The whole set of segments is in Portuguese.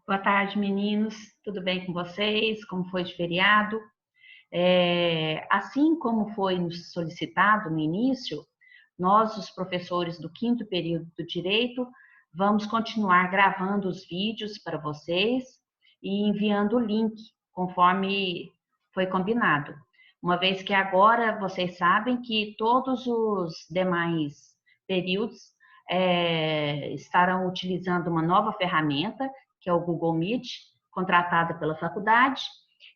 Boa tarde, meninos. Tudo bem com vocês? Como foi de feriado? Assim como foi nos solicitado no início, nós, os professores do quinto período do Direito, vamos continuar gravando os vídeos para vocês e enviando o link, conforme foi combinado. Uma vez que agora vocês sabem que todos os demais períodos estarão utilizando uma nova ferramenta, que é o Google Meet, contratada pela faculdade,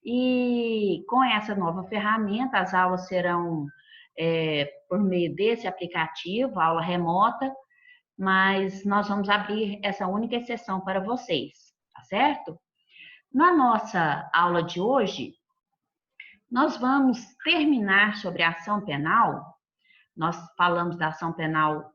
e com essa nova ferramenta, as aulas serão por meio desse aplicativo, aula remota, mas nós vamos abrir essa única exceção para vocês, tá certo? Na nossa aula de hoje, nós vamos terminar sobre a ação penal. Nós falamos da ação penal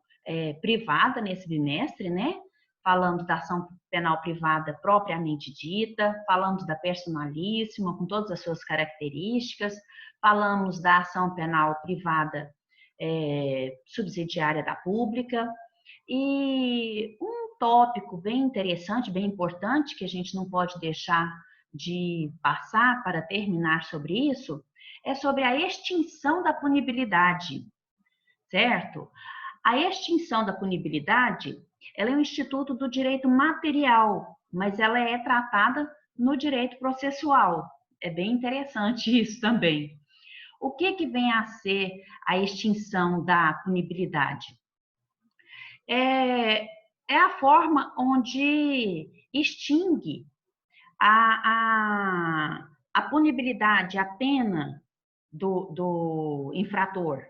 privada nesse bimestre, né? Falamos da ação penal privada propriamente dita, falamos da personalíssima, com todas as suas características, falamos da ação penal privada subsidiária da pública, e um tópico bem interessante, bem importante, que a gente não pode deixar de passar para terminar sobre isso, é sobre a extinção da punibilidade, certo? A extinção da punibilidade, ela é um instituto do direito material, mas ela é tratada no direito processual. É bem interessante isso também. O que vem a ser a extinção da punibilidade? É a forma onde extingue a punibilidade, a pena do infrator.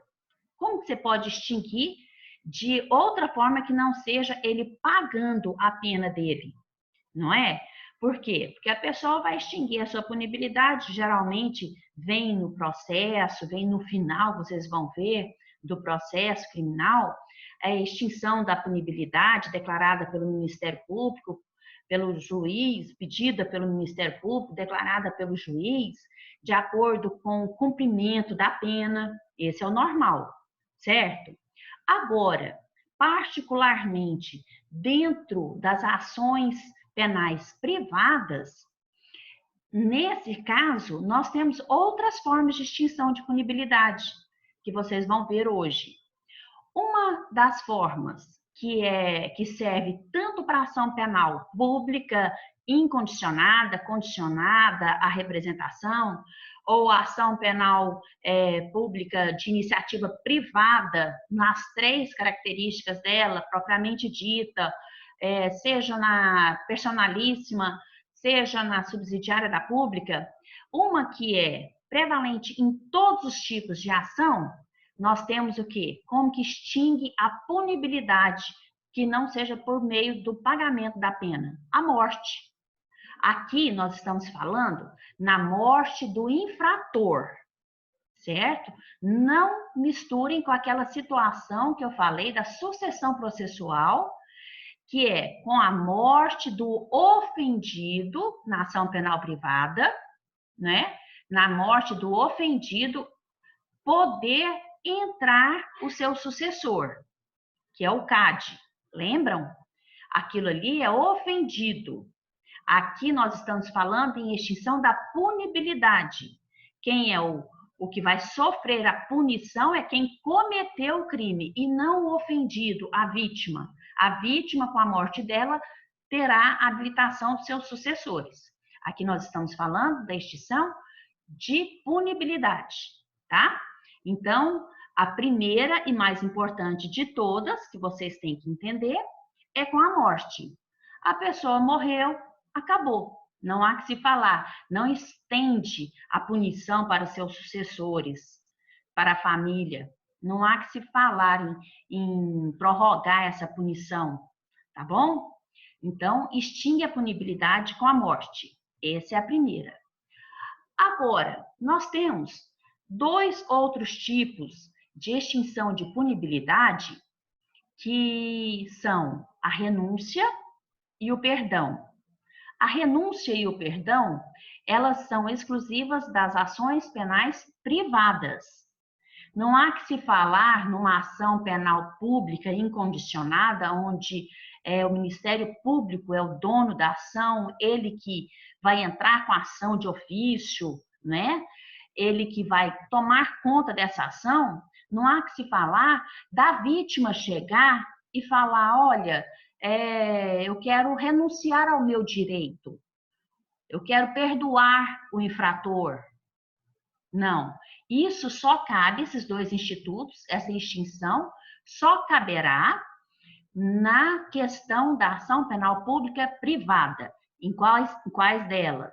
Como que você pode extinguir de outra forma que não seja ele pagando a pena dele, não é? Por quê? Porque a pessoa vai extinguir a sua punibilidade, geralmente vem no processo, vem no final, vocês vão ver, do processo criminal, a extinção da punibilidade declarada pelo Ministério Público, pelo juiz, pedida pelo Ministério Público, declarada pelo juiz, de acordo com o cumprimento da pena. Esse é o normal, certo? Agora, particularmente dentro das ações penais privadas, nesse caso, nós temos outras formas de extinção de punibilidade, que vocês vão ver hoje. Uma das formas que serve tanto para ação penal pública, incondicionada, condicionada à representação, ou ação penal pública de iniciativa privada, nas três características dela, propriamente dita, seja na personalíssima, seja na subsidiária da pública, uma que é prevalente em todos os tipos de ação, nós temos o quê? Como que extingue a punibilidade que não seja por meio do pagamento da pena? A morte. Aqui nós estamos falando na morte do infrator, certo? Não misturem com aquela situação que eu falei da sucessão processual, que é com a morte do ofendido na ação penal privada, né? Na morte do ofendido, poder entrar o seu sucessor, que é o CAD. Lembram? Aquilo ali é ofendido. Aqui nós estamos falando em extinção da punibilidade. Quem é o que vai sofrer a punição é quem cometeu o crime e não o ofendido, a vítima. A vítima, com a morte dela, terá a habilitação dos seus sucessores. Aqui nós estamos falando da extinção de punibilidade, tá? Então, a primeira e mais importante de todas, que vocês têm que entender, é com a morte. A pessoa morreu, acabou. Não há que se falar. Não estende a punição para seus sucessores, para a família. Não há que se falar em prorrogar essa punição, tá bom? Então, extingue a punibilidade com a morte. Essa é a primeira. Agora, nós temos dois outros tipos de extinção de punibilidade, que são a renúncia e o perdão. A renúncia e o perdão, elas são exclusivas das ações penais privadas. Não há que se falar numa ação penal pública incondicionada, onde o Ministério Público é o dono da ação, ele que vai entrar com a ação de ofício, né? Ele que vai tomar conta dessa ação. Não há que se falar da vítima chegar e falar, olha, eu quero renunciar ao meu direito, eu quero perdoar o infrator. Não, isso só cabe, esses dois institutos, essa extinção, só caberá na questão da ação penal pública privada. Em quais delas?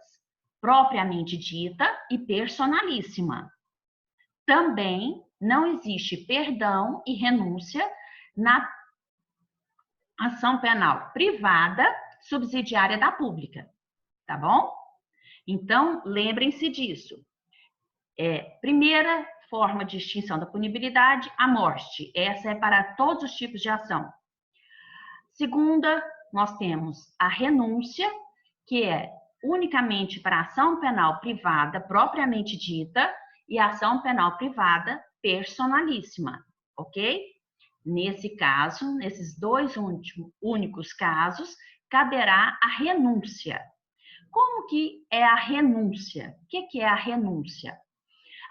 Propriamente dita e personalíssima. Também não existe perdão e renúncia na ação penal privada subsidiária da pública, tá bom? Então, lembrem-se disso. Primeira forma de extinção da punibilidade, a morte. Essa é para todos os tipos de ação. Segunda, nós temos a renúncia, que é unicamente para a ação penal privada propriamente dita e a ação penal privada personalíssima, ok? Nesse caso, nesses dois únicos casos, caberá a renúncia. Como que é a renúncia? O que é a renúncia?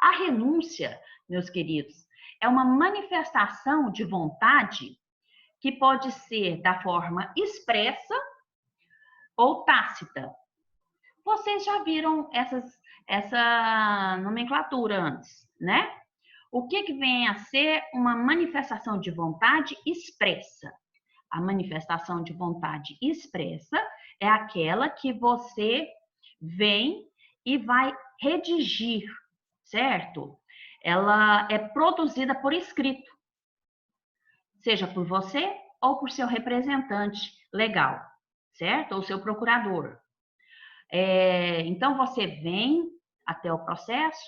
A renúncia, meus queridos, é uma manifestação de vontade que pode ser da forma expressa ou tácita. Vocês já viram essa nomenclatura antes, né? O que vem a ser uma manifestação de vontade expressa? A manifestação de vontade expressa é aquela que você vem e vai redigir, certo? Ela é produzida por escrito, seja por você ou por seu representante legal, certo? Ou seu procurador. Então, você vem até o processo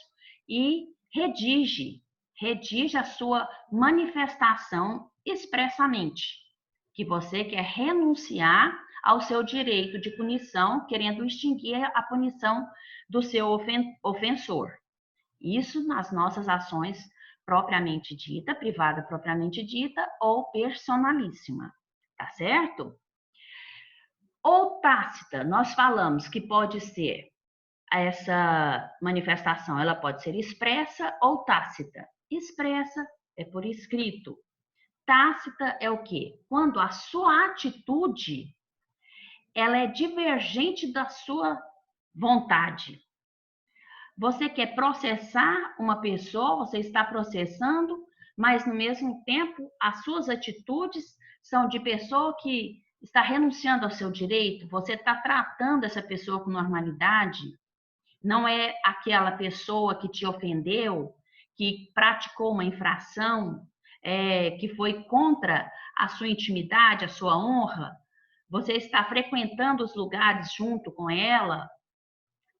e redige a sua manifestação expressamente, que você quer renunciar ao seu direito de punição, querendo extinguir a punição do seu ofensor. Isso nas nossas ações propriamente dita, privada propriamente dita ou personalíssima, tá certo? Ou tácita, nós falamos que pode ser essa manifestação, ela pode ser expressa ou tácita. Expressa é por escrito. Tácita é o quê? Quando a sua atitude ela é divergente da sua vontade. Você quer processar uma pessoa, você está processando, mas no mesmo tempo as suas atitudes são de pessoa que está renunciando ao seu direito, você está tratando essa pessoa com normalidade, não é aquela pessoa que te ofendeu, que praticou uma infração, que foi contra a sua intimidade, a sua honra, você está frequentando os lugares junto com ela,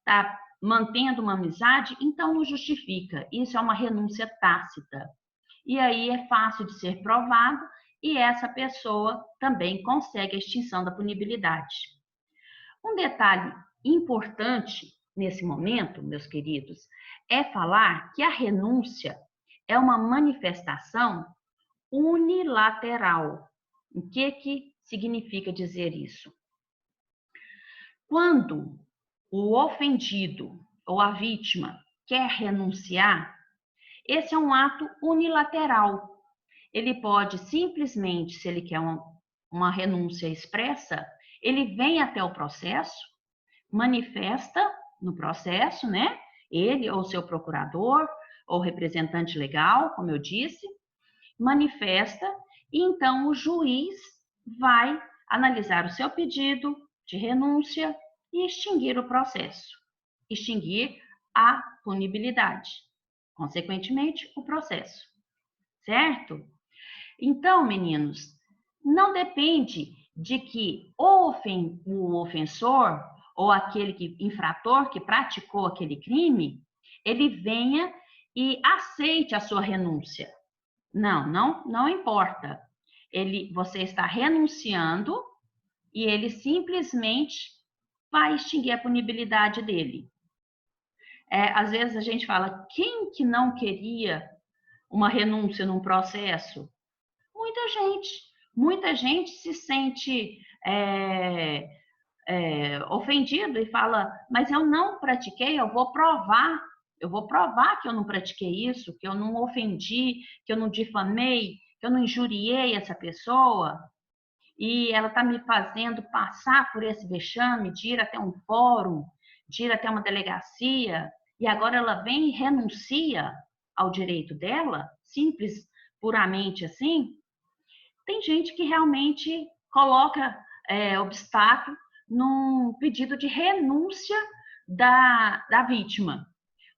está mantendo uma amizade, então não justifica. Isso é uma renúncia tácita. E aí é fácil de ser provado e essa pessoa também consegue a extinção da punibilidade. Um detalhe importante nesse momento, meus queridos, é falar que a renúncia é uma manifestação unilateral. O que significa dizer isso? Quando o ofendido ou a vítima quer renunciar, esse é um ato unilateral. Ele pode simplesmente, se ele quer uma renúncia expressa, ele vem até o processo, manifesta no processo, né? Ele ou seu procurador ou representante legal, como eu disse, manifesta e então o juiz vai analisar o seu pedido de renúncia e extinguir o processo, extinguir a punibilidade, consequentemente, o processo, certo? Então, meninos, não depende de que o ofensor ou aquele infrator que praticou aquele crime, ele venha e aceite a sua renúncia. Não importa. Você está renunciando e ele simplesmente vai extinguir a punibilidade dele. Às vezes a gente fala, quem que não queria uma renúncia num processo? Muita gente. Muita gente se sente ofendido e fala, mas eu não pratiquei, eu vou provar que eu não pratiquei isso, que eu não ofendi, que eu não difamei, que eu não injuriei essa pessoa, e ela está me fazendo passar por esse vexame de ir até um fórum, de ir até uma delegacia, e agora ela vem e renuncia ao direito dela, simples, puramente assim. Tem gente que realmente coloca obstáculo num pedido de renúncia da vítima.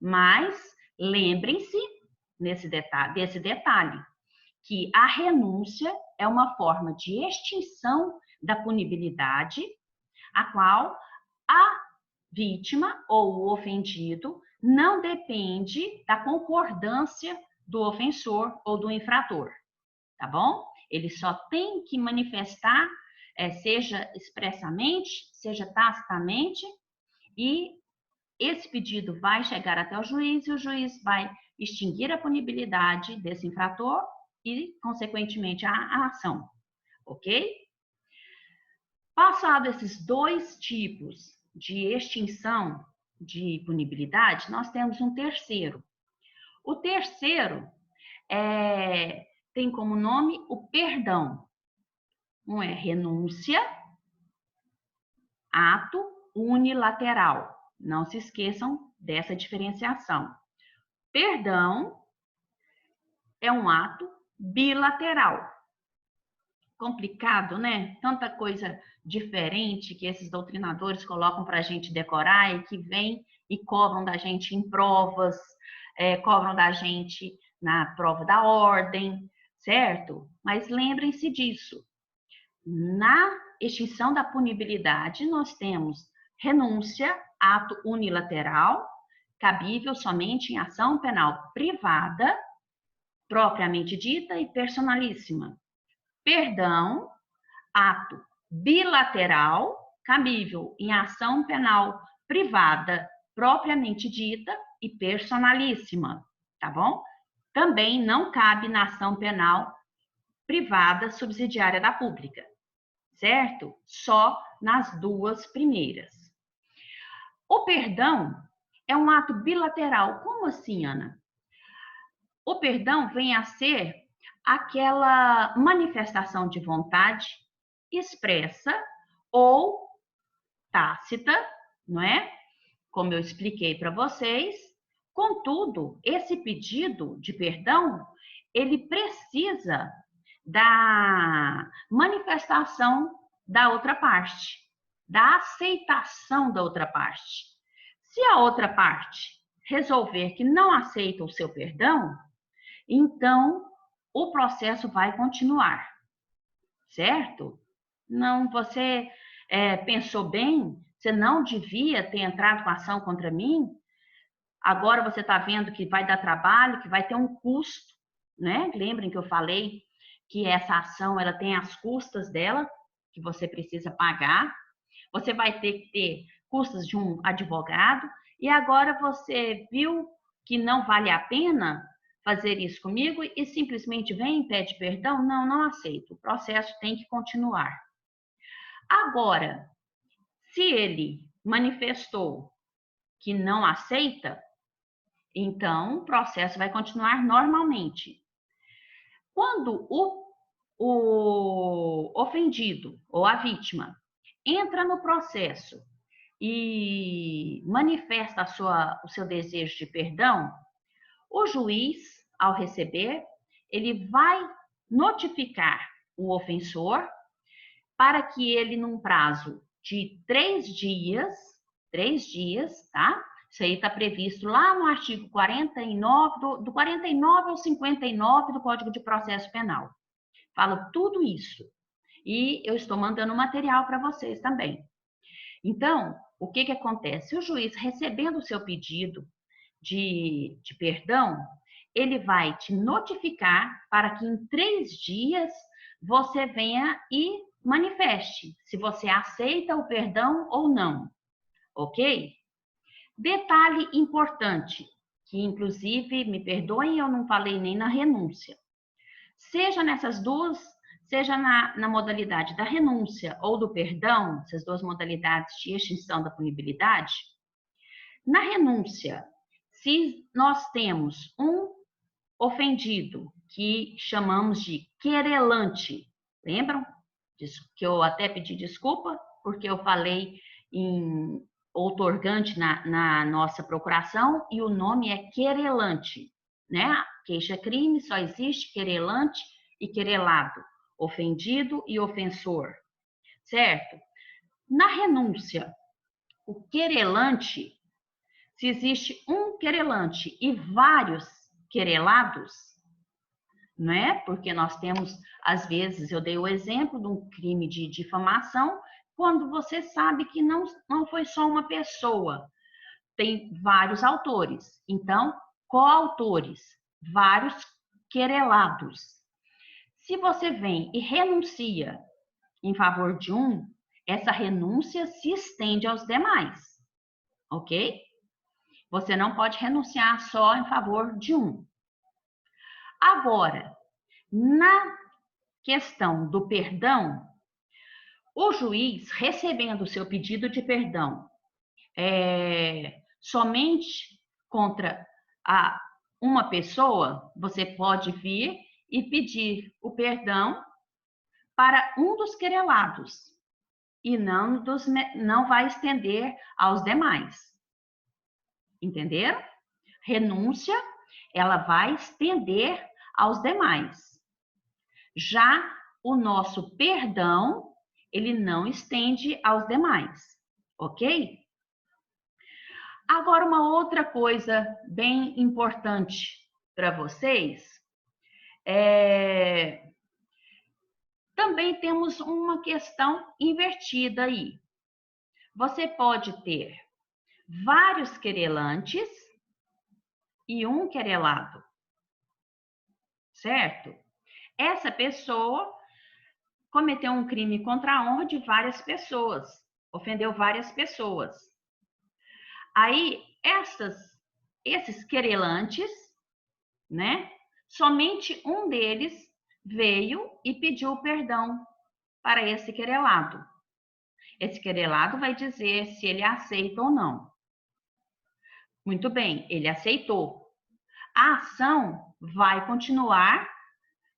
Mas lembrem-se desse detalhe, que a renúncia é uma forma de extinção da punibilidade, a qual a vítima ou o ofendido não depende da concordância do ofensor ou do infrator, tá bom? Ele só tem que manifestar, seja expressamente, seja tacitamente, e esse pedido vai chegar até o juiz e o juiz vai extinguir a punibilidade desse infrator e, consequentemente, a ação, ok? Passado esses dois tipos de extinção de punibilidade, nós temos um terceiro. O terceiro tem como nome o perdão. Um é renúncia, ato unilateral. Não se esqueçam dessa diferenciação. Perdão é um ato bilateral. Complicado, né? Tanta coisa diferente que esses doutrinadores colocam para a gente decorar e que vem e cobram da gente em provas, cobram da gente na prova da ordem, certo? Mas lembrem-se disso. Na extinção da punibilidade, nós temos renúncia, ato unilateral, cabível somente em ação penal privada, propriamente dita e personalíssima. Perdão, ato bilateral, cabível em ação penal privada, propriamente dita e personalíssima, tá bom? Também não cabe na ação penal privada subsidiária da pública, certo? Só nas duas primeiras. O perdão é um ato bilateral. Como assim, Ana? O perdão vem a ser aquela manifestação de vontade expressa ou tácita, não é? Como eu expliquei para vocês. Contudo, esse pedido de perdão, ele precisa da manifestação da outra parte, da aceitação da outra parte. Se a outra parte resolver que não aceita o seu perdão, então o processo vai continuar, certo? Não, você pensou bem, você não devia ter entrado com ação contra mim, agora você está vendo que vai dar trabalho, que vai ter um custo, né? Lembrem que eu falei que essa ação ela tem as custas dela, que você precisa pagar, você vai ter que ter custos de um advogado, e agora você viu que não vale a pena fazer isso comigo e simplesmente vem e pede perdão? Não, não aceito. O processo tem que continuar. Agora, se ele manifestou que não aceita, então o processo vai continuar normalmente. Quando o ofendido ou a vítima entra no processo e manifesta o seu desejo de perdão, o juiz, ao receber, ele vai notificar o ofensor para que ele, num prazo de 3 dias, tá? Isso aí está previsto lá no artigo 49, do 49 ao 59 do Código de Processo Penal. Fala tudo isso. E eu estou mandando material para vocês também. Então, o que acontece? O juiz, recebendo o seu pedido de perdão, ele vai te notificar para que em 3 dias você venha e manifeste se você aceita o perdão ou não, ok? Detalhe importante, que inclusive, me perdoem, eu não falei nem na renúncia. Seja nessas duas seja na modalidade da renúncia ou do perdão, essas duas modalidades de extinção da punibilidade. Na renúncia, se nós temos um ofendido, que chamamos de querelante, lembram? Que eu até pedi desculpa, porque eu falei em outorgante na nossa procuração, e o nome é querelante, né? Queixa-crime só existe querelante e querelado, ofendido e ofensor, certo? Na renúncia, o querelante, se existe um querelante e vários querelados, não é? Porque nós temos, às vezes, eu dei o exemplo de um crime de difamação, quando você sabe que não foi só uma pessoa, tem vários autores. Então, coautores, vários querelados. Se você vem e renuncia em favor de um, essa renúncia se estende aos demais, ok? Você não pode renunciar só em favor de um. Agora, na questão do perdão, o juiz, recebendo o seu pedido de perdão somente contra uma pessoa, você pode vir e pedir o perdão para um dos querelados e não vai estender aos demais. Entenderam? Renúncia, ela vai estender aos demais. Já o nosso perdão, ele não estende aos demais, ok? Agora, uma outra coisa bem importante para vocês, também temos uma questão invertida aí. Você pode ter vários querelantes e um querelado, certo? Essa pessoa cometeu um crime contra a honra de várias pessoas, ofendeu várias pessoas. Aí, esses querelantes, né? Somente um deles veio e pediu perdão para esse querelado. Esse querelado vai dizer se ele aceita ou não. Muito bem, ele aceitou. A ação vai continuar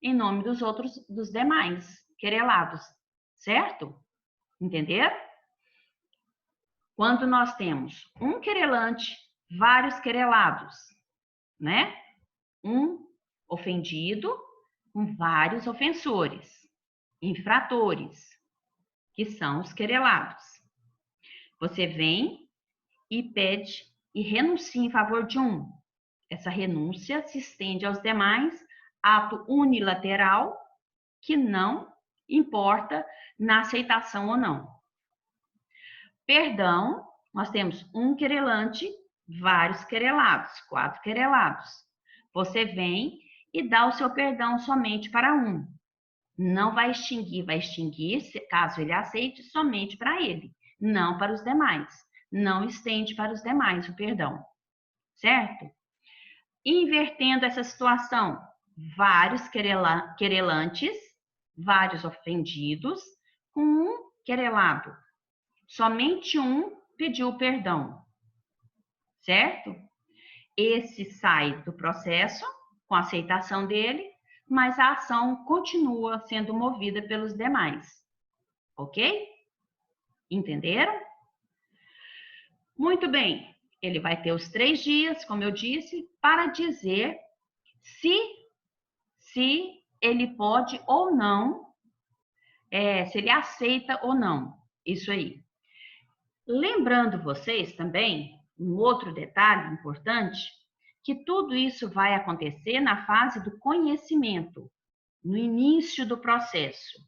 em nome dos demais querelados, certo? Entenderam? Quando nós temos um querelante, vários querelados, né? Um ofendido com vários ofensores, infratores, que são os querelados. Você vem e pede e renuncia em favor de um. Essa renúncia se estende aos demais, ato unilateral, que não importa na aceitação ou não. Perdão, nós temos um querelante, vários querelados, 4 querelados. Você vem e dá o seu perdão somente para um. Não vai extinguir, caso ele aceite, somente para ele, não para os demais. Não estende para os demais o perdão, certo? Invertendo essa situação, vários querelantes, vários ofendidos, com um querelado. Somente um pediu perdão, certo? Esse sai do processo com a aceitação dele, mas a ação continua sendo movida pelos demais, ok? Entenderam? Muito bem, ele vai ter os 3 dias, como eu disse, para dizer se ele pode ou não, se ele aceita ou não, isso aí. Lembrando vocês também, um outro detalhe importante, que tudo isso vai acontecer na fase do conhecimento, no início do processo,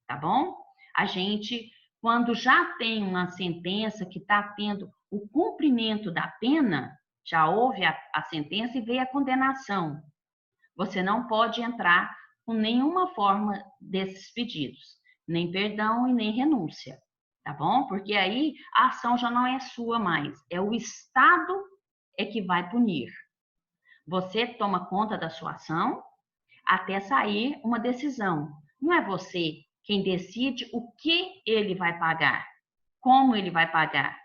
tá bom? A gente, quando já tem uma sentença que está tendo o cumprimento da pena, já houve a sentença e veio a condenação. Você não pode entrar com nenhuma forma desses pedidos, nem perdão e nem renúncia, tá bom? Porque aí a ação já não é sua mais, é o Estado que vai punir. Você toma conta da sua ação até sair uma decisão, Não é você quem decide o que ele vai pagar, como ele vai pagar.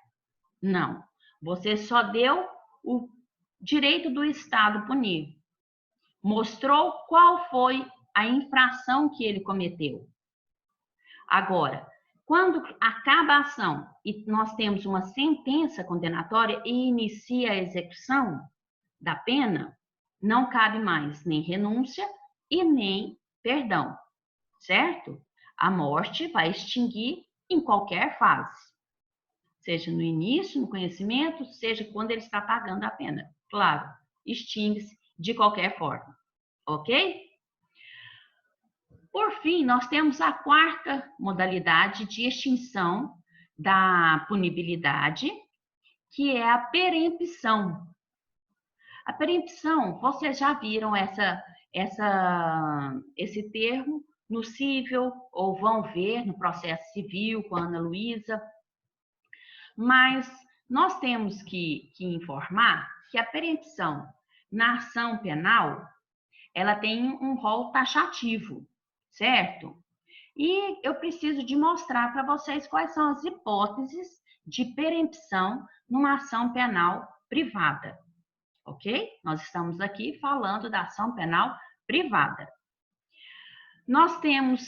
Não. Você só deu o direito do Estado punir. Mostrou qual foi a infração que ele cometeu. Agora, quando acaba a ação e nós temos uma sentença condenatória e inicia a execução da pena, não cabe mais nem renúncia e nem perdão, certo? A morte vai extinguir em qualquer fase, seja no início, no conhecimento, seja quando ele está pagando a pena. Claro, extingue-se de qualquer forma, ok? Por fim, nós temos a quarta modalidade de extinção da punibilidade, que é a perempção. A perempção, vocês já viram esse termo no cível, ou vão ver no processo civil com a Ana Luísa, mas nós temos que informar que a perempção na ação penal, ela tem um rol taxativo, certo? E eu preciso de mostrar para vocês quais são as hipóteses de perempção numa ação penal privada, ok? Nós estamos aqui falando da ação penal privada. Nós temos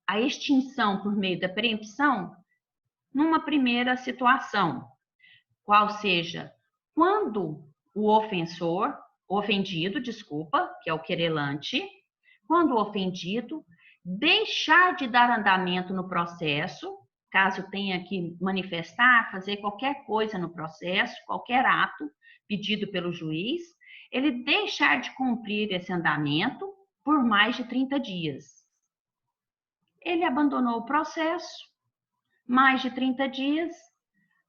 a extinção por meio da perempção numa primeira situação, qual seja quando o ofendido, que é o querelante, quando o ofendido deixar de dar andamento no processo, caso tenha que manifestar, fazer qualquer coisa no processo, qualquer ato pedido pelo juiz, ele deixar de cumprir esse andamento por mais de 30 dias. Ele abandonou o processo, mais de 30 dias,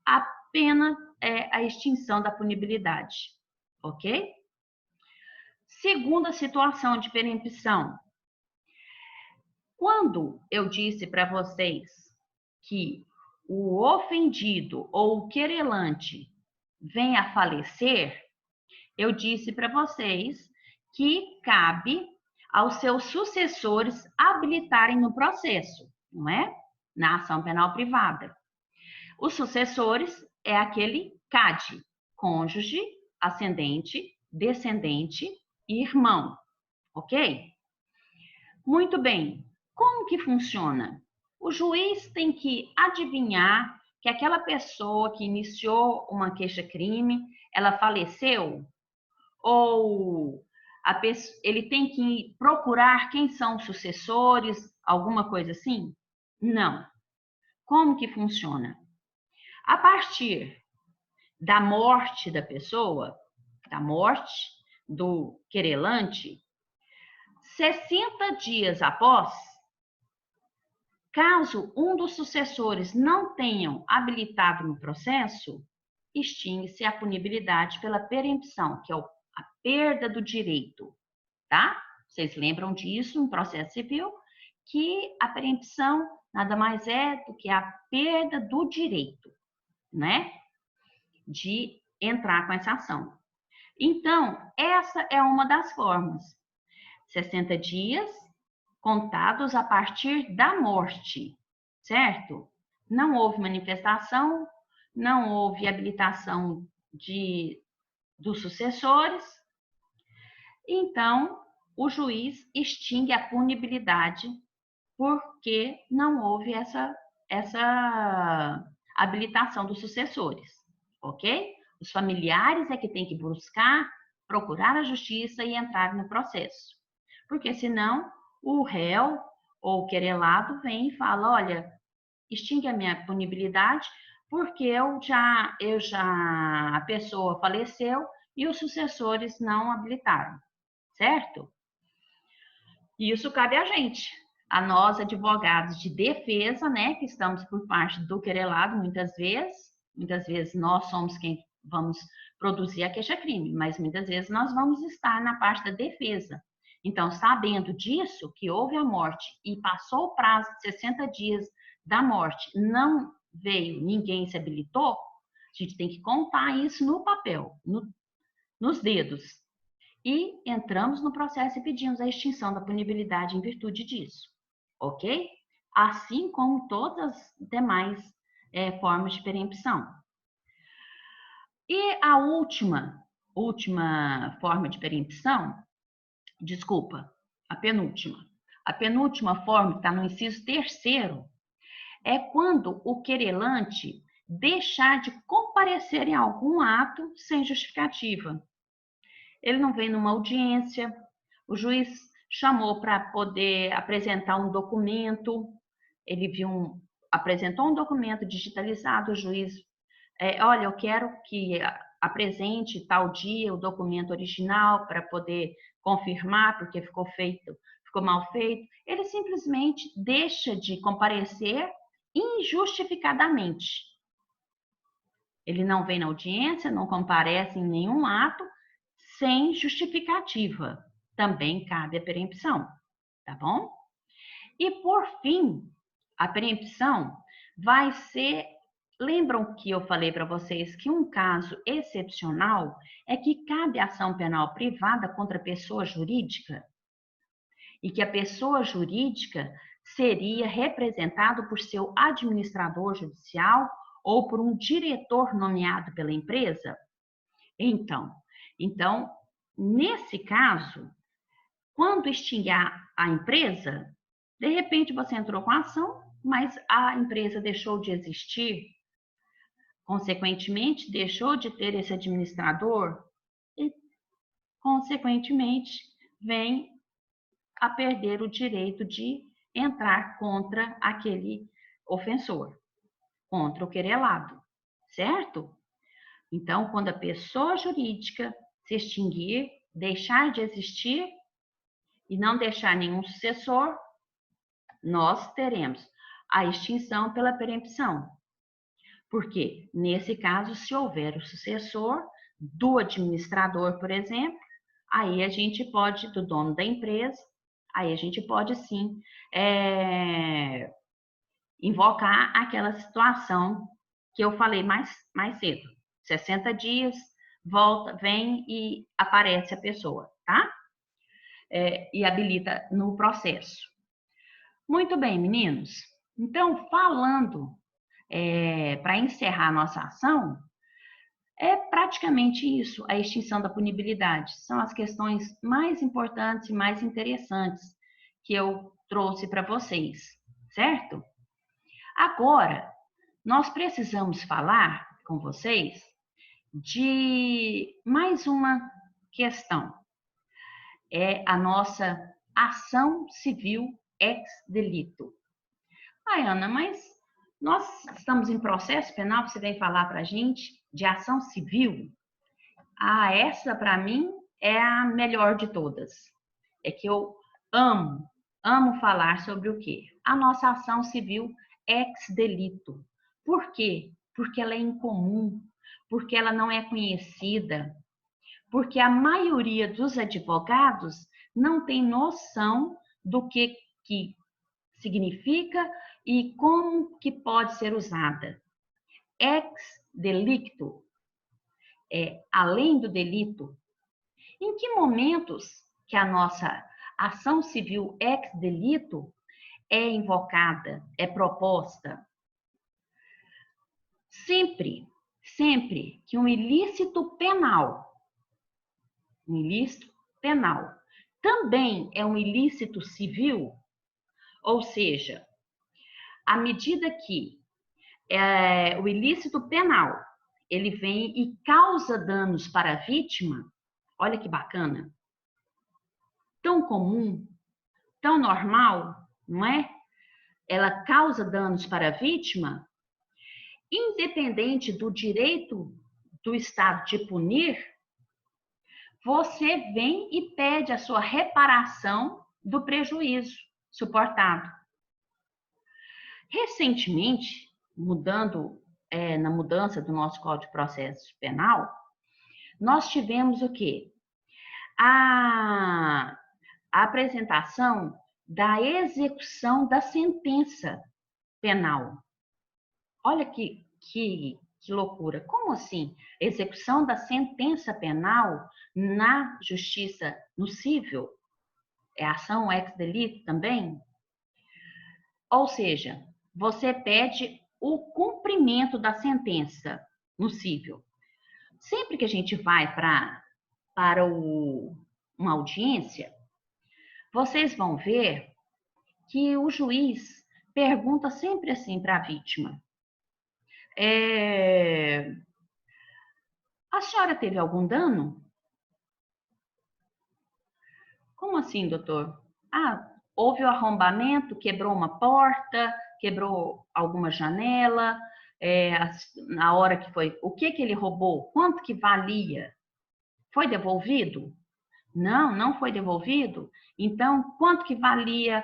a pena é a extinção da punibilidade, ok? Segunda situação de perempção. Quando eu disse para vocês que o ofendido ou o querelante vem a falecer, eu disse para vocês que cabe aos seus sucessores habilitarem no processo, não é? Na ação penal privada. Os sucessores é aquele CAD, cônjuge, ascendente, descendente e irmão, ok? Muito bem. Como que funciona? O juiz tem que adivinhar que aquela pessoa que iniciou uma queixa-crime, ela faleceu? Ou ele tem que procurar quem são os sucessores, alguma coisa assim? Não. Como que funciona? A partir da morte da pessoa, da morte do querelante, 60 dias após, caso um dos sucessores não tenham habilitado no processo, extingue-se a punibilidade pela perempção, que é a perda do direito, tá? Vocês lembram disso no processo civil, que a perempção nada mais é do que a perda do direito, né? De entrar com essa ação. Então, essa é uma das formas. 60 dias contados a partir da morte, certo? Não houve manifestação, não houve habilitação dos sucessores, então o juiz extingue a punibilidade porque não houve essa habilitação dos sucessores, ok? Os familiares é que tem que buscar, procurar a justiça e entrar no processo, porque senão o réu ou o querelado vem e fala, olha, extingue a minha punibilidade porque a pessoa faleceu e os sucessores não habilitaram, certo? Isso cabe a nós advogados de defesa, né, que estamos por parte do querelado muitas vezes nós somos quem vamos produzir a queixa-crime, mas muitas vezes nós vamos estar na parte da defesa. Então, sabendo disso, que houve a morte e passou o prazo de 60 dias da morte, não veio, ninguém se habilitou, a gente tem que contar isso no papel, nos dedos. e entramos no processo e pedimos a extinção da punibilidade em virtude disso, ok? Assim como todas as demais formas de perempção. E a última forma de perempção, desculpa, a penúltima forma, que está no inciso 3º, é quando o querelante deixar de comparecer em algum ato sem justificativa. Ele não vem numa audiência, o juiz chamou para poder apresentar um documento, ele apresentou um documento digitalizado, o juiz, olha, eu quero que apresente tal dia o documento original para poder confirmar, porque ficou mal feito. Ele simplesmente deixa de comparecer injustificadamente. Ele não vem na audiência, não comparece em nenhum ato, sem justificativa. Também cabe a perempção, tá bom? E por fim, a perempção vai ser. Lembram que eu falei para vocês que um caso excepcional é que cabe ação penal privada contra a pessoa jurídica? E que a pessoa jurídica seria representada por seu administrador judicial ou por um diretor nomeado pela empresa? Então, nesse caso, quando extinguir a empresa, de repente você entrou com a ação, mas a empresa deixou de existir, consequentemente, deixou de ter esse administrador e, consequentemente, vem a perder o direito de entrar contra aquele ofensor, contra o querelado, certo? Então, quando a pessoa jurídica se extinguir, deixar de existir e não deixar nenhum sucessor, nós teremos a extinção pela perempção. Porque, nesse caso, se houver o sucessor do administrador, por exemplo, aí a gente pode, do dono da empresa, aí a gente pode sim invocar aquela situação que eu falei mais cedo. 60 dias, volta, vem e aparece a pessoa, tá? E habilita no processo. Muito bem, meninos. Então, falando para encerrar a nossa ação, é praticamente isso, a extinção da punibilidade. São as questões mais importantes e mais interessantes que eu trouxe para vocês, certo? Agora, nós precisamos falar com vocês de mais uma questão. É a nossa ação civil ex delito. Ai, Ana, mas nós estamos em processo penal, você vem falar para a gente de ação civil? Ah, essa para mim é a melhor de todas. É que eu amo falar sobre o quê? A nossa ação civil ex delito. Por quê? Porque ela é incomum, porque ela não é conhecida, porque a maioria dos advogados não tem noção do que significa e como que pode ser usada. Ex delicto é além do delito. Em que momentos que a nossa ação civil ex delito é invocada, é proposta? Sempre que um ilícito penal também é um ilícito civil, ou seja, à medida que o ilícito penal ele vem e causa danos para a vítima, olha que bacana, tão comum, tão normal, não é? Ela causa danos para a vítima, independente do direito do Estado de punir, você vem e pede a sua reparação do prejuízo suportado. Recentemente, na mudança do nosso Código de Processo Penal, nós tivemos o quê? A apresentação da execução da sentença penal. Olha que Que loucura. Como assim? Execução da sentença penal na justiça no cível? É ação ex delito também? Ou seja, você pede o cumprimento da sentença no cível. Sempre que a gente vai para uma audiência, vocês vão ver que o juiz pergunta sempre assim para a vítima: a senhora teve algum dano? Como assim, doutor? Ah, houve o arrombamento, quebrou uma porta, quebrou alguma janela, na hora que foi, o que ele roubou? Quanto que valia? Foi devolvido? Não, não foi devolvido? Então, quanto que valia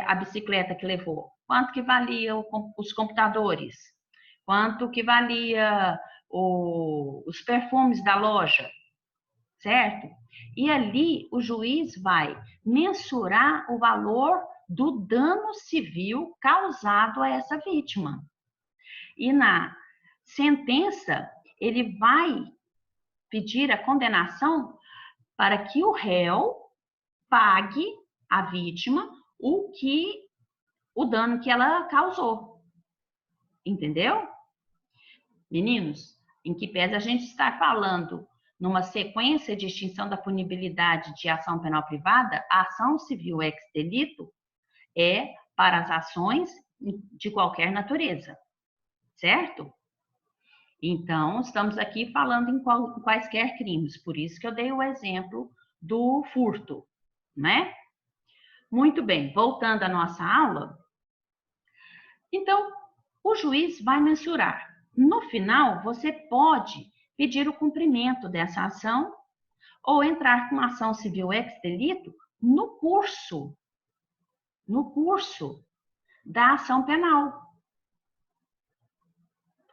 a bicicleta que levou? Quanto que valia os computadores? Quanto que valia os perfumes da loja? Certo? E ali o juiz vai mensurar o valor do dano civil causado a essa vítima. E na sentença, ele vai pedir a condenação para que o réu pague à vítima o dano que ela causou. Entendeu? Meninos, em que pese a gente estar falando numa sequência de extinção da punibilidade de ação penal privada, a ação civil ex delito é para as ações de qualquer natureza, certo? Então, estamos aqui falando em quaisquer crimes, por isso que eu dei o exemplo do furto, né? Muito bem, voltando à nossa aula. Então, o juiz vai mensurar. No final, você pode pedir o cumprimento dessa ação ou entrar com ação civil ex delito no curso da ação penal.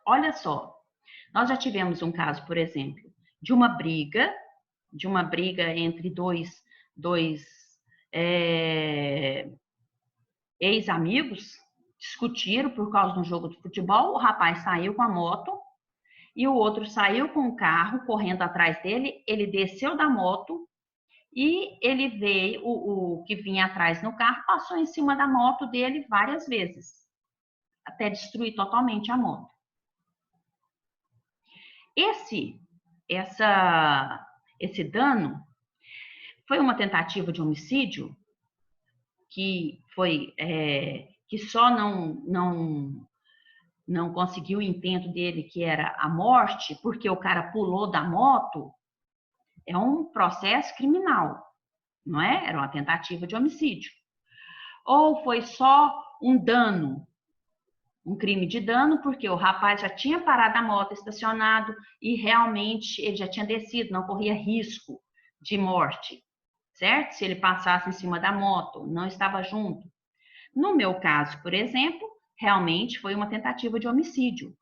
Olha só, nós já tivemos um caso, por exemplo, de uma briga entre dois ex-amigos, discutiram por causa de um jogo de futebol, o rapaz saiu com a moto e o outro saiu com o carro correndo atrás dele, ele desceu da moto e ele veio, o que vinha atrás no carro, passou em cima da moto dele várias vezes, até destruir totalmente a moto. Esse dano foi uma tentativa de homicídio que só não conseguiu o intento dele, que era a morte, porque o cara pulou da moto. É um processo criminal, não é? Era uma tentativa de homicídio. Ou foi só um dano, um crime de dano, porque o rapaz já tinha parado a moto estacionado e realmente ele já tinha descido, não corria risco de morte, certo? Se ele passasse em cima da moto, não estava junto. No meu caso, por exemplo, realmente foi uma tentativa de homicídio.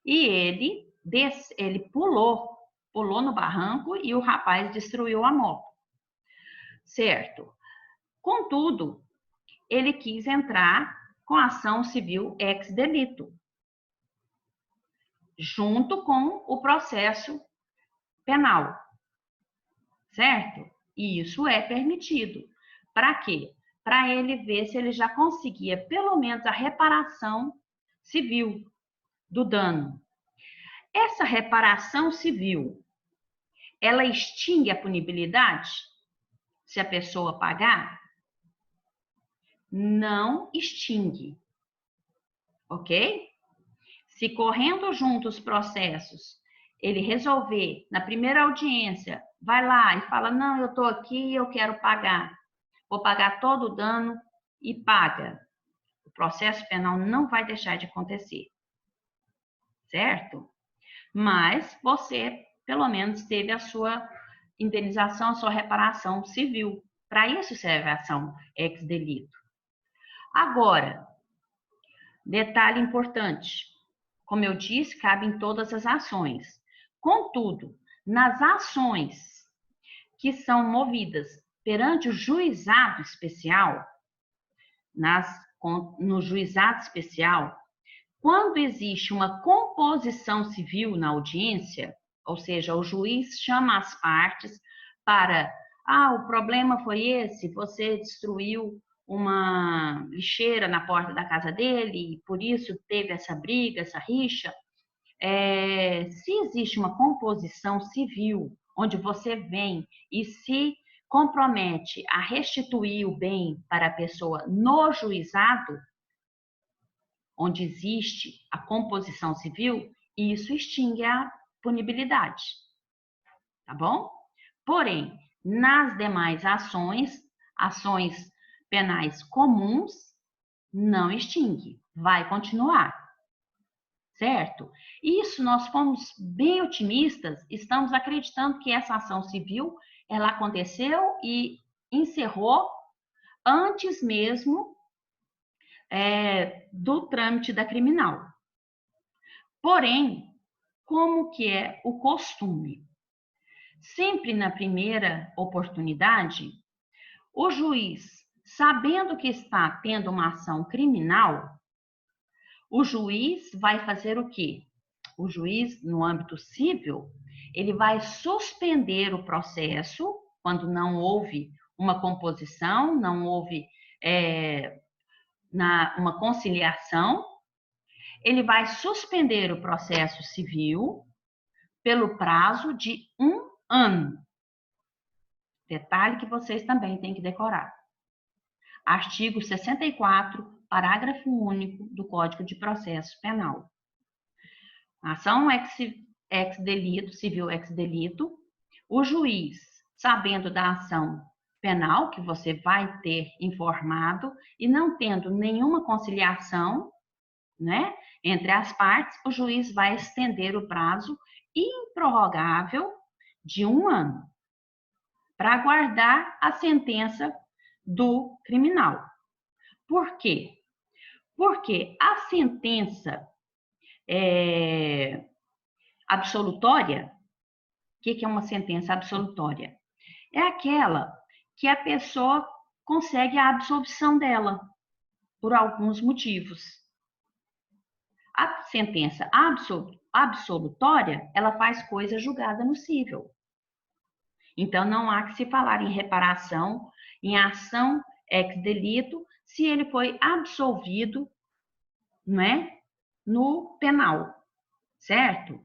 E ele pulou no barranco e o rapaz destruiu a moto. Certo? Contudo, ele quis entrar com ação civil ex delito, junto com o processo penal. Certo? E isso é permitido. Para quê? Para ele ver se ele já conseguia pelo menos a reparação civil do dano. Essa reparação civil, ela extingue a punibilidade se a pessoa pagar? Não extingue, ok? Se correndo juntos os processos, ele resolver na primeira audiência, vai lá e fala, não, eu estou aqui, eu quero pagar, vou pagar todo o dano e paga. O processo penal não vai deixar de acontecer, certo? Mas você, pelo menos, teve a sua indenização, a sua reparação civil. Para isso serve a ação ex delito. Agora, detalhe importante. Como eu disse, cabe em todas as ações. Contudo, nas ações que são movidas perante o juizado especial, no juizado especial, Quando existe uma composição civil na audiência, ou seja, o juiz chama as partes para, o problema foi esse, você destruiu uma lixeira na porta da casa dele e por isso teve essa briga, essa rixa. Se existe uma composição civil onde você vem e se compromete a restituir o bem para a pessoa no juizado, onde existe a composição civil, isso extingue a punibilidade, tá bom? Porém, nas demais ações penais comuns, não extingue, vai continuar, certo? Isso nós fomos bem otimistas, estamos acreditando que essa ação civil, ela aconteceu e encerrou antes mesmo do trâmite da criminal. Porém, como que é o costume? Sempre na primeira oportunidade, o juiz, sabendo que está tendo uma ação criminal, o juiz vai fazer o quê? O juiz, no âmbito civil, ele vai suspender o processo quando não houve uma composição, não houve uma conciliação. Ele vai suspender o processo civil pelo prazo de 1 ano. Detalhe que vocês também têm que decorar. Artigo 64, parágrafo único do Código de Processo Penal. Ação ex delito, civil ex delito, o juiz, sabendo da ação penal que você vai ter informado e não tendo nenhuma conciliação, né, entre as partes, o juiz vai estender o prazo improrrogável de 1 ano para aguardar a sentença do criminal. Por quê? Porque a sentença absolutória, o que é uma sentença absolutória? É aquela que a pessoa consegue a absolvição dela por alguns motivos. A sentença absolutória, ela faz coisa julgada no cível. Então, não há que se falar em reparação, em ação ex delito, se ele foi absolvido, não é, no penal, certo?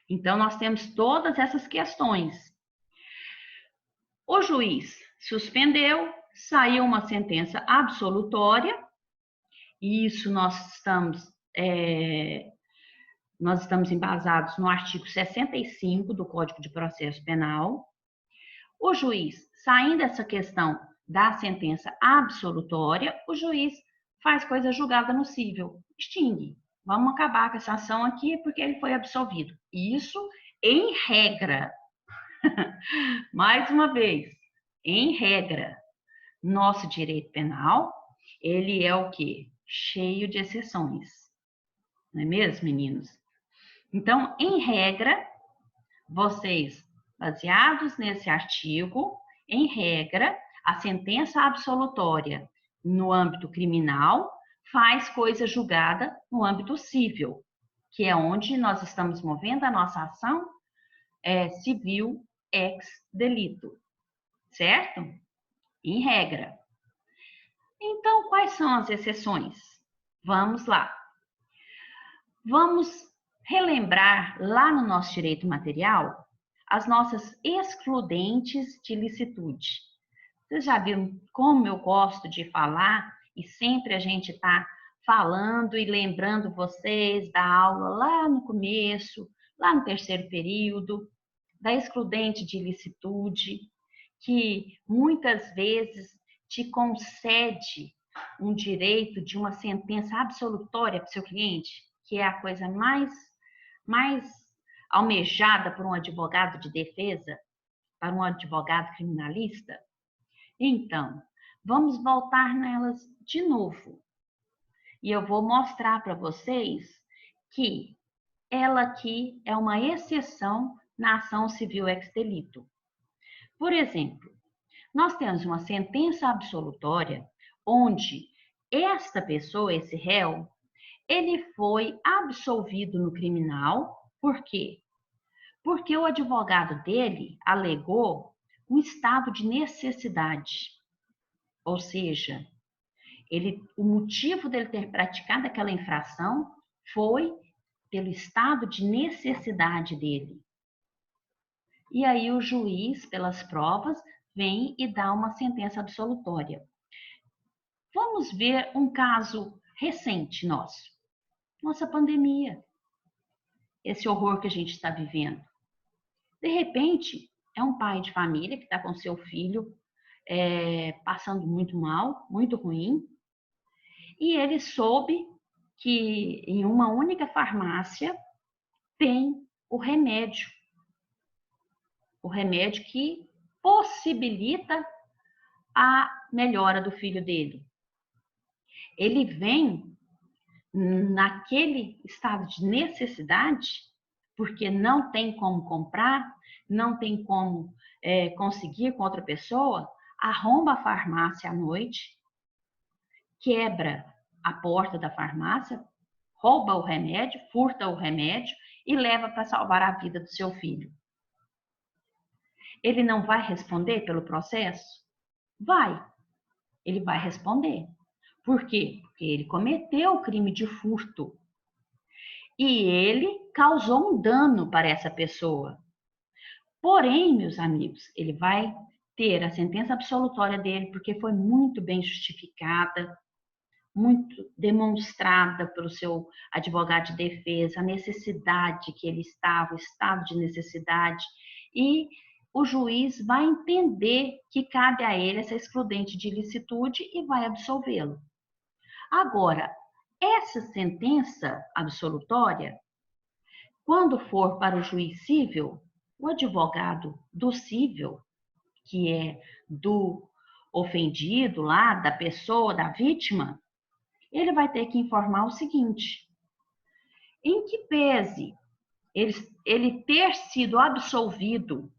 Então, nós temos todas essas questões. O juiz suspendeu, saiu uma sentença absolutória, e isso nós estamos embasados no artigo 65 do Código de Processo Penal. O juiz, saindo dessa questão da sentença absolutória, o juiz faz coisa julgada no cível, extingue. Vamos acabar com essa ação aqui porque ele foi absolvido. Isso em regra. Mais uma vez, em regra. Nosso direito penal, ele é o quê? Cheio de exceções. Não é mesmo, meninos? Então, em regra, vocês, baseados nesse artigo, em regra, a sentença absolutória no âmbito criminal faz coisa julgada no âmbito civil, que é onde nós estamos movendo a nossa ação civil ex delito, certo? Em regra. Então, quais são as exceções? Vamos lá. Vamos relembrar lá no nosso direito material as nossas excludentes de licitude. Vocês já viram como eu gosto de falar e sempre a gente está falando e lembrando vocês da aula lá no começo, lá no terceiro período, da excludente de licitude, que muitas vezes te concede um direito de uma sentença absolutória para o seu cliente, que é a coisa mais almejada por um advogado de defesa, para um advogado criminalista. Então, vamos voltar nelas de novo. E eu vou mostrar para vocês que ela aqui é uma exceção na ação civil ex delito. Por exemplo, nós temos uma sentença absolutória onde esta pessoa, esse réu, Ele foi absolvido no criminal, por quê? Porque o advogado dele alegou um estado de necessidade, ou seja, o motivo dele ter praticado aquela infração foi pelo estado de necessidade dele. E aí o juiz, pelas provas, vem e dá uma sentença absolutória. Vamos ver um caso recente nosso. Nossa pandemia. Esse horror que a gente está vivendo. De repente, é um pai de família que está com seu filho passando muito mal, muito ruim, e ele soube que em uma única farmácia tem o remédio que possibilita a melhora do filho dele. Ele vem naquele estado de necessidade, porque não tem como comprar, não tem como conseguir com outra pessoa, arromba a farmácia à noite, quebra a porta da farmácia, rouba o remédio, furta o remédio e leva para salvar a vida do seu filho. Ele não vai responder pelo processo? Vai. Ele vai responder. Por quê? Porque ele cometeu o crime de furto. E ele causou um dano para essa pessoa. Porém, meus amigos, ele vai ter a sentença absolutória dele, porque foi muito bem justificada, muito demonstrada pelo seu advogado de defesa, a necessidade que ele estava, o estado de necessidade, e o juiz vai entender que cabe a ele essa excludente de ilicitude e vai absolvê-lo. Agora, essa sentença absolutória, quando for para o juiz cível, o advogado do cível, que é do ofendido lá, da pessoa, da vítima, ele vai ter que informar o seguinte: em que pese ele ter sido absolvido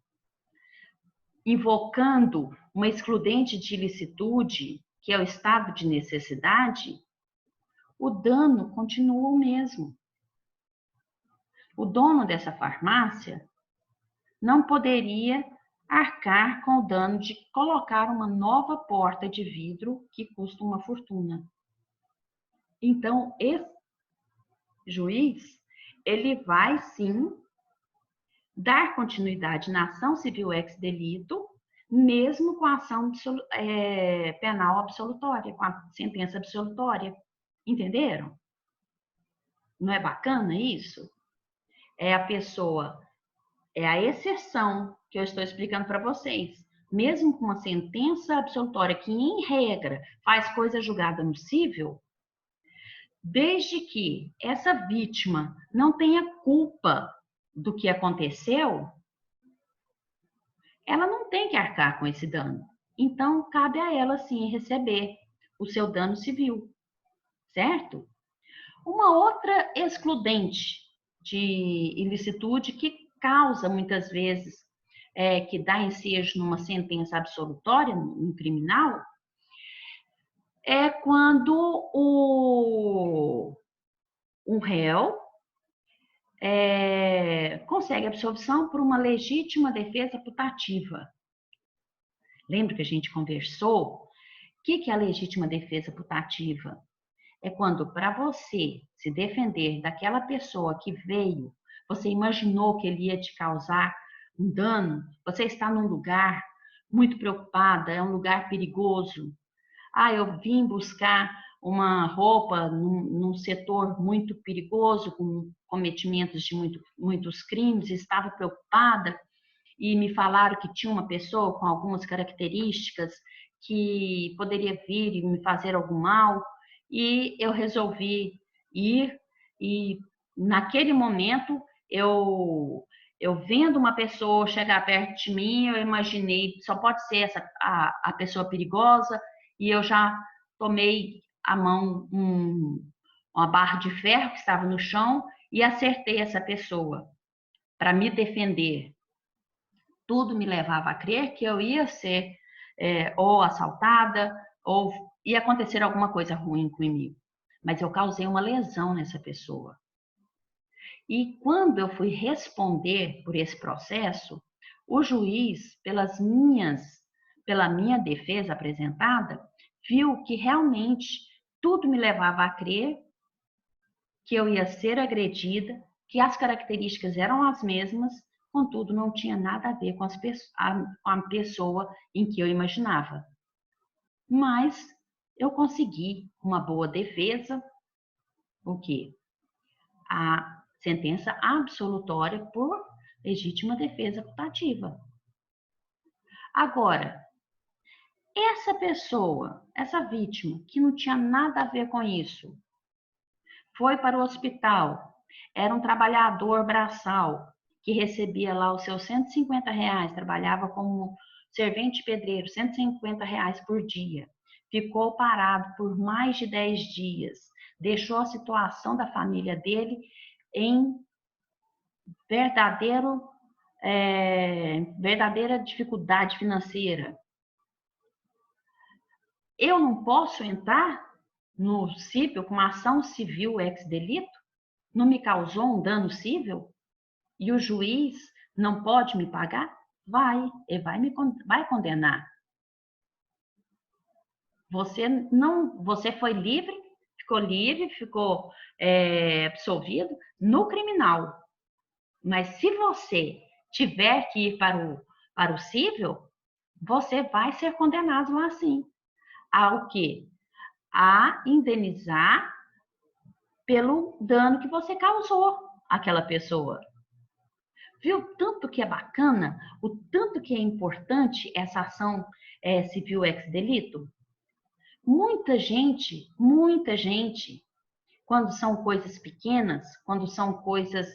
invocando uma excludente de ilicitude, que é o estado de necessidade, o dano continua o mesmo. O dono dessa farmácia não poderia arcar com o dano de colocar uma nova porta de vidro que custa uma fortuna. Então, esse juiz, ele vai sim dar continuidade na ação civil ex delito, mesmo com a ação penal absolutória, com a sentença absolutória. Entenderam? Não é bacana isso? É a pessoa, é a exceção que eu estou explicando para vocês. Mesmo com uma sentença absolutória que, em regra, faz coisa julgada no cível, desde que essa vítima não tenha culpa do que aconteceu, ela não tem que arcar com esse dano. Então, cabe a ela, sim, receber o seu dano civil, certo? Uma outra excludente de ilicitude que causa, muitas vezes, que dá ensejo numa sentença absolutória, no criminal, é quando um réu consegue absolvição por uma legítima defesa putativa. Lembra que a gente conversou? O que é a legítima defesa putativa? É quando, para você se defender daquela pessoa que veio, você imaginou que ele ia te causar um dano, você está num lugar muito preocupada, é um lugar perigoso. Eu vim buscar uma roupa num setor muito perigoso, com cometimentos de muitos crimes, estava preocupada e me falaram que tinha uma pessoa com algumas características que poderia vir e me fazer algum mal, e eu resolvi ir, e naquele momento eu vendo uma pessoa chegar perto de mim, eu imaginei, só pode ser a pessoa perigosa, e eu já tomei a mão uma barra de ferro que estava no chão e acertei essa pessoa para me defender. Tudo me levava a crer que eu ia ser ou assaltada ou ia acontecer alguma coisa ruim comigo. mas eu causei uma lesão nessa pessoa. E quando eu fui responder por esse processo, o juiz, pela minha defesa apresentada, viu que realmente tudo me levava a crer que eu ia ser agredida, que as características eram as mesmas, contudo não tinha nada a ver com a pessoa em que eu imaginava. Mas eu consegui uma boa defesa, o quê? A sentença absolutória por legítima defesa putativa. Agora, essa pessoa, essa vítima, que não tinha nada a ver com isso, foi para o hospital, era um trabalhador braçal, que recebia lá os seus R$ 150, trabalhava como servente pedreiro, R$ 150 por dia. Ficou parado por mais de 10 dias, deixou a situação da família dele em verdadeira dificuldade financeira. Eu não posso entrar no cível com uma ação civil ex-delito? Não me causou um dano cível? E o juiz não pode me pagar? Ele vai condenar. Você foi livre, ficou absolvido no criminal. Mas se você tiver que ir para o cível, você vai ser condenado lá sim. Ao quê? A indenizar pelo dano que você causou àquela pessoa. Viu tanto que é bacana, o tanto que é importante essa ação civil ex-delito? Muita gente, quando são coisas pequenas, quando são coisas,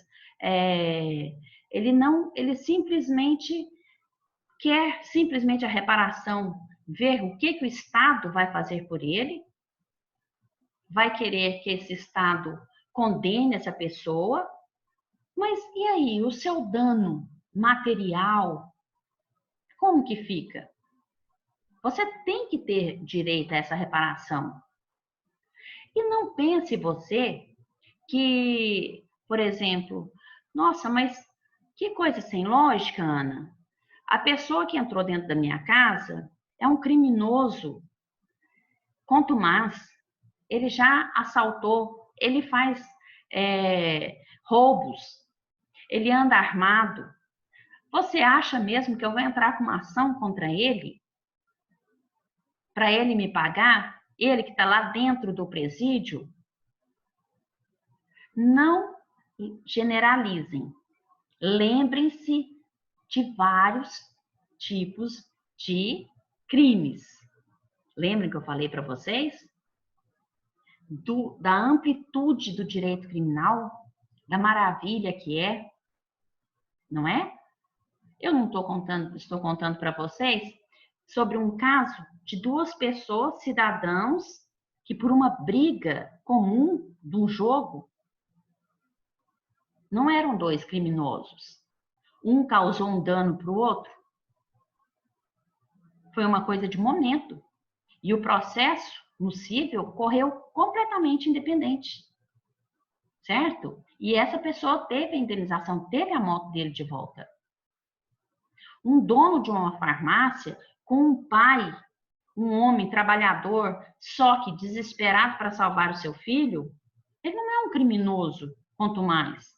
ele simplesmente quer a reparação, ver o que o Estado vai fazer por ele, vai querer que esse Estado condene essa pessoa, mas e aí, o seu dano material, como que fica? Você tem que ter direito a essa reparação. E não pense você que, por exemplo, nossa, mas que coisa sem lógica, Ana. A pessoa que entrou dentro da minha casa é um criminoso contumaz. Ele já assaltou, ele faz roubos, ele anda armado. Você acha mesmo que eu vou entrar com uma ação contra ele? Para ele me pagar? Ele que está lá dentro do presídio? Não generalizem. Lembrem-se de vários tipos de crimes. Lembram que eu falei para vocês? Da amplitude do direito criminal, da maravilha que é, não é? Eu não estou contando para vocês sobre um caso de duas pessoas, cidadãos, que por uma briga comum de um jogo, não eram dois criminosos. Um causou um dano para o outro. Foi uma coisa de momento. E o processo no cível correu completamente independente. Certo? E essa pessoa teve a indenização, teve a moto dele de volta. Um dono de uma farmácia com um pai, um homem trabalhador, só que desesperado para salvar o seu filho, ele não é um criminoso, quanto mais.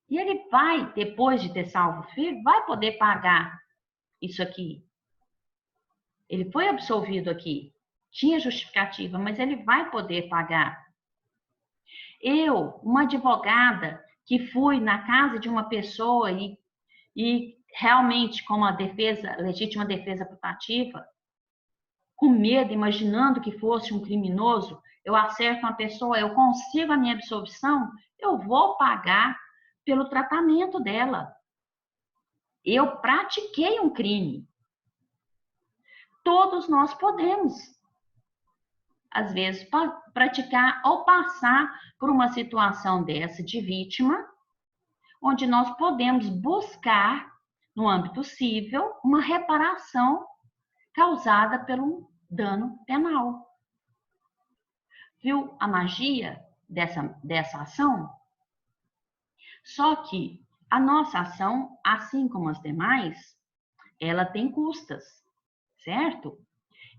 E ele vai, depois de ter salvo o filho, vai poder pagar isso aqui. Ele foi absolvido aqui. Tinha justificativa, mas ele vai poder pagar. Eu, uma advogada, que fui na casa de uma pessoa e realmente, como a legítima defesa putativa, com medo, imaginando que fosse um criminoso, eu acerto uma pessoa, eu consigo a minha absolvição, eu vou pagar pelo tratamento dela. Eu pratiquei um crime. Todos nós podemos, às vezes, praticar ou passar por uma situação dessa de vítima, onde nós podemos buscar, no âmbito civil, uma reparação causada pelo dano penal. Viu a magia dessa ação? Só que a nossa ação, assim como as demais, ela tem custas, certo?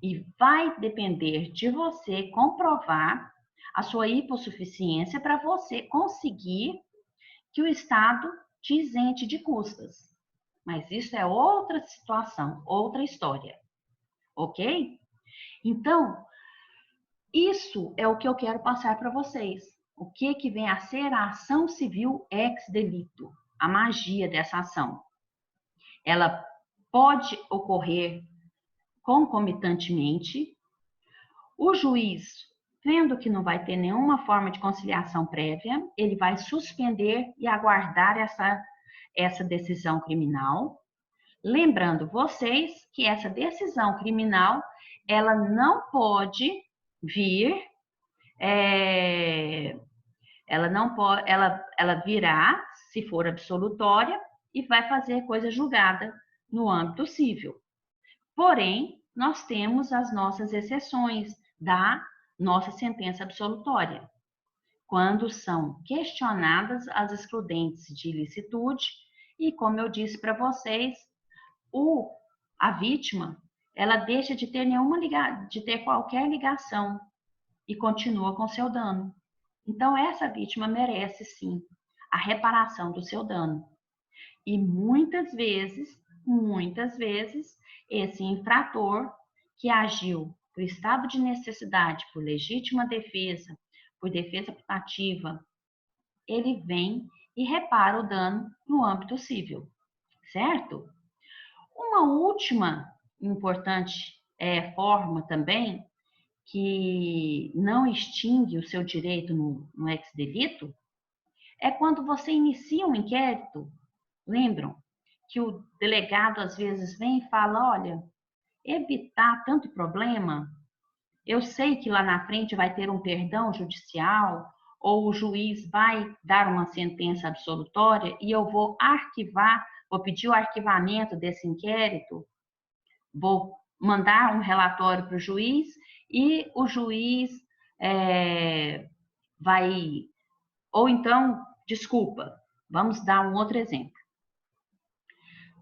E vai depender de você comprovar a sua hipossuficiência para você conseguir que o Estado te isente de custas. Mas isso é outra situação, outra história, ok? Então, isso é o que eu quero passar para vocês. O que vem a ser a ação civil ex delito, a magia dessa ação. Ela pode ocorrer concomitantemente. O juiz, vendo que não vai ter nenhuma forma de conciliação prévia, ele vai suspender e aguardar essa decisão criminal. Lembrando vocês que essa decisão criminal, ela não pode vir, ela não pode, ela virá, se for absolutória, e vai fazer coisa julgada no âmbito civil. Porém, nós temos as nossas exceções da nossa sentença absolutória, quando são questionadas as excludentes de ilicitude e, como eu disse para vocês, a vítima, ela deixa de ter qualquer ligação e continua com seu dano. Então, essa vítima merece, sim, a reparação do seu dano. E muitas vezes, esse infrator que agiu por estado de necessidade, por legítima defesa, por defesa putativa, ele vem e repara o dano no âmbito civil, certo? Uma última importante forma também, que não extingue o seu direito no ex-delito, é quando você inicia um inquérito. Lembram que o delegado às vezes vem e fala, olha, evitar tanto problema, eu sei que lá na frente vai ter um perdão judicial, ou o juiz vai dar uma sentença absolutória e eu vou pedir o arquivamento desse inquérito, vou mandar um relatório para o juiz e o juiz vai... Ou então, desculpa, vamos dar um outro exemplo.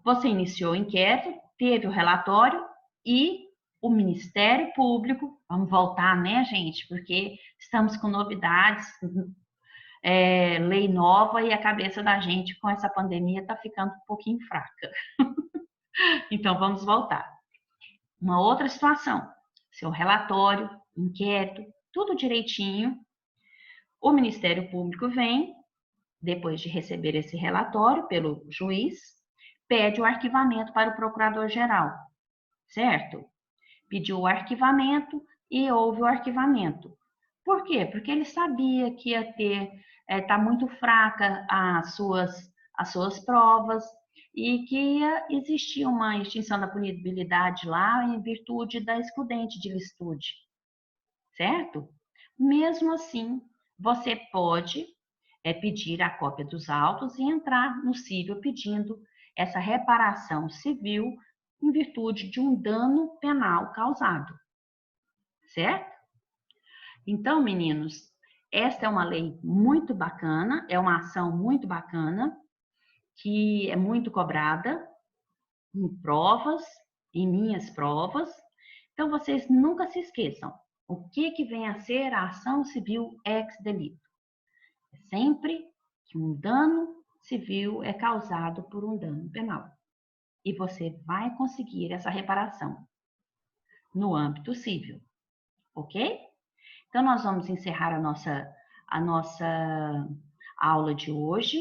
Você iniciou o inquérito, teve o relatório e o Ministério Público, vamos voltar, né, gente? Porque estamos com novidades, lei nova e a cabeça da gente com essa pandemia está ficando um pouquinho fraca. Então, vamos voltar. Uma outra situação, seu relatório, inquérito, tudo direitinho. O Ministério Público vem, depois de receber esse relatório pelo juiz, pede o arquivamento para o procurador-geral, certo? Pediu o arquivamento e houve o arquivamento. Por quê? Porque ele sabia que ia tá muito fraca as suas provas e que ia existir uma extinção da punibilidade lá em virtude da excludente de licitude, certo? Mesmo assim, você pode pedir a cópia dos autos e entrar no cível pedindo essa reparação civil em virtude de um dano penal causado, certo? Então, meninos, esta é uma lei muito bacana, é uma ação muito bacana, que é muito cobrada em provas, em minhas provas. Então, vocês nunca se esqueçam, o que vem a ser a ação civil ex delito? É sempre que um dano civil é causado por um dano penal. E você vai conseguir essa reparação no âmbito civil, ok? Então, nós vamos encerrar a nossa aula de hoje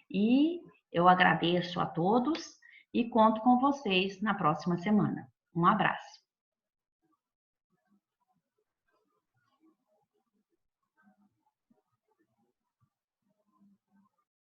e eu agradeço a todos e conto com vocês na próxima semana. Um abraço.